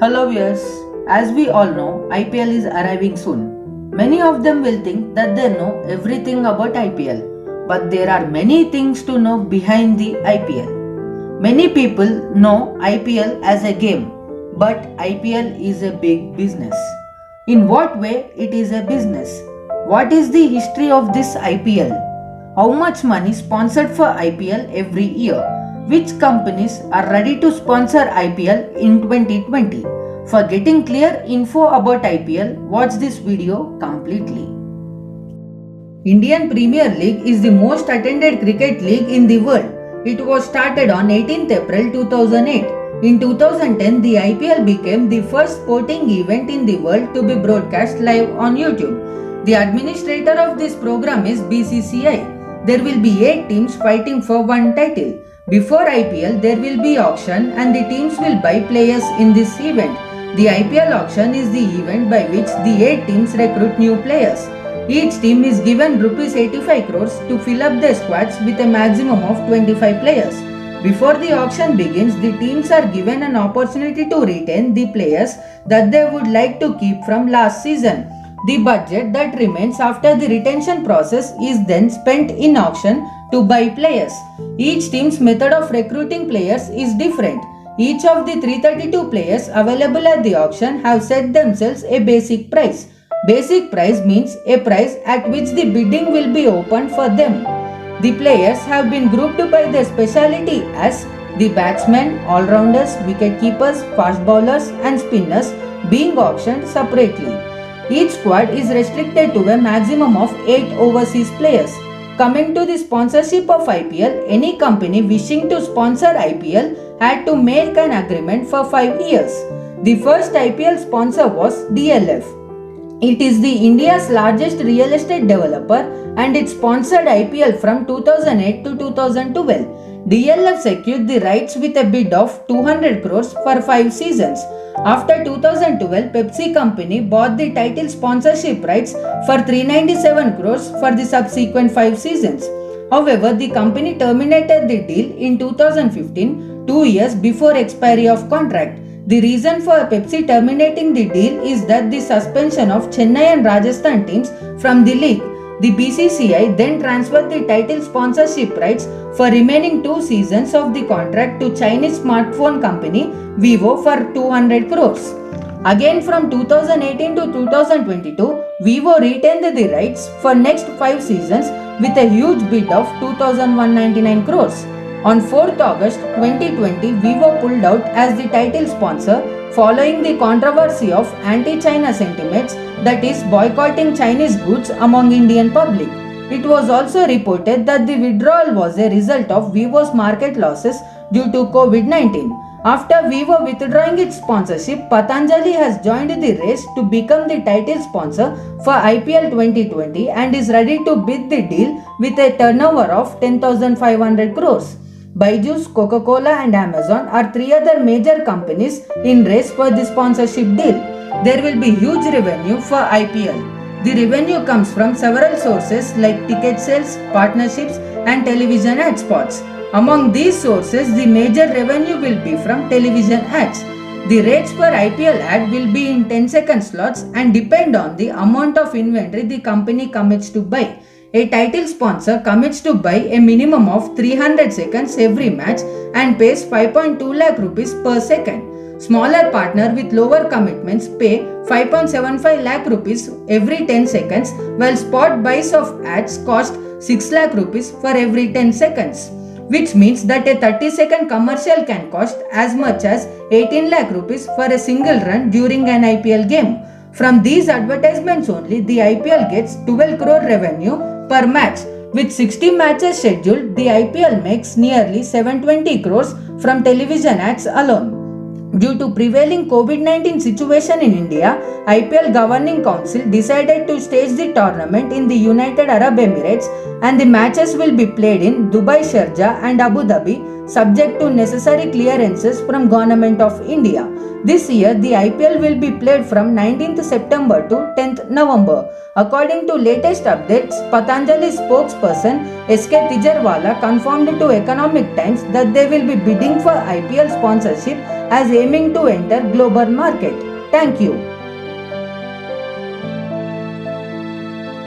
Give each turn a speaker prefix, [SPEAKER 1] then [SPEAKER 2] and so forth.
[SPEAKER 1] Hello viewers, as we all know, IPL is arriving soon. Many of them will think that they know everything about IPL, but there are many things to know behind the IPL. Many people know IPL as a game, but IPL is a big business. In what way it is a business? What is the history of this IPL? How much money sponsored for IPL every year? Which companies are ready to sponsor IPL in 2020? For getting clear info about IPL, watch this video completely. Indian Premier League is the most attended cricket league in the world. It was started on 18th April 2008. In 2010, the IPL became the first sporting event in the world to be broadcast live on YouTube. The administrator of this program is BCCI. There will be 8 teams fighting for one title. Before IPL, there will be auction and the teams will buy players in this event. The IPL auction is the event by which the 8 teams recruit new players. Each team is given Rs 85 crores to fill up their squads with a maximum of 25 players. Before the auction begins, the teams are given an opportunity to retain the players that they would like to keep from last season. The budget that remains after the retention process is then spent in auction to buy players. Each team's method of recruiting players is different. Each of the 332 players available at the auction have set themselves a basic price. Basic price means a price at which the bidding will be opened for them. The players have been grouped by their speciality as the batsmen, all-rounders, wicket-keepers, fast bowlers and spinners being auctioned separately. Each squad is restricted to a maximum of 8 overseas players. Coming to the sponsorship of IPL, any company wishing to sponsor IPL had to make an agreement for 5 years. The first IPL sponsor was DLF. It is the India's largest real estate developer and it sponsored IPL from 2008 to 2012. DLF secured the rights with a bid of 200 crores for 5 seasons. After 2012, Pepsi company bought the title sponsorship rights for 397 crores for the subsequent 5 seasons. However, the company terminated the deal in 2015, 2 years before expiry of contract. The reason for Pepsi terminating the deal is that the suspension of Chennai and Rajasthan teams from the league. The BCCI then transferred the title sponsorship rights for remaining 2 seasons of the contract to Chinese smartphone company Vivo for 200 crores. Again from 2018 to 2022, Vivo retained the rights for next 5 seasons with a huge bid of 2,199 crores. On 4th August 2020, Vivo pulled out as the title sponsor following the controversy of anti-China sentiments, that is boycotting Chinese goods among Indian public. It was also reported that the withdrawal was a result of Vivo's market losses due to COVID-19. After Vivo withdrawing its sponsorship, Patanjali has joined the race to become the title sponsor for IPL 2020 and is ready to bid the deal with a turnover of 10,500 crores. Byju's, Coca-Cola and Amazon are 3 other major companies in race for the sponsorship deal. There will be huge revenue for IPL. The revenue comes from several sources like ticket sales, partnerships and television ad spots. Among these sources, the major revenue will be from television ads. The rates per IPL ad will be in 10-second slots and depend on the amount of inventory the company commits to buy. A title sponsor commits to buy a minimum of 300 seconds every match and pays 5.2 lakh rupees per second. Smaller partner with lower commitments pay 5.75 lakh rupees every 10 seconds, while spot buys of ads cost 6 lakh rupees for every 10 seconds. Which means that a 30-second commercial can cost as much as 18 lakh rupees for a single run during an IPL game. From these advertisements only, the IPL gets 12 crore revenue per match. With 60 matches scheduled, the IPL makes nearly 720 crores from television ads alone. Due to prevailing COVID-19 situation in India, IPL Governing Council decided to stage the tournament in the United Arab Emirates and the matches will be played in Dubai, Sharjah and Abu Dhabi subject to necessary clearances from Government of India. This year, the IPL will be played from 19th September to 10th November. According to latest updates, Patanjali spokesperson SK Tijarwala confirmed to Economic Times that they will be bidding for IPL sponsorship as aiming to enter global market. Thank you.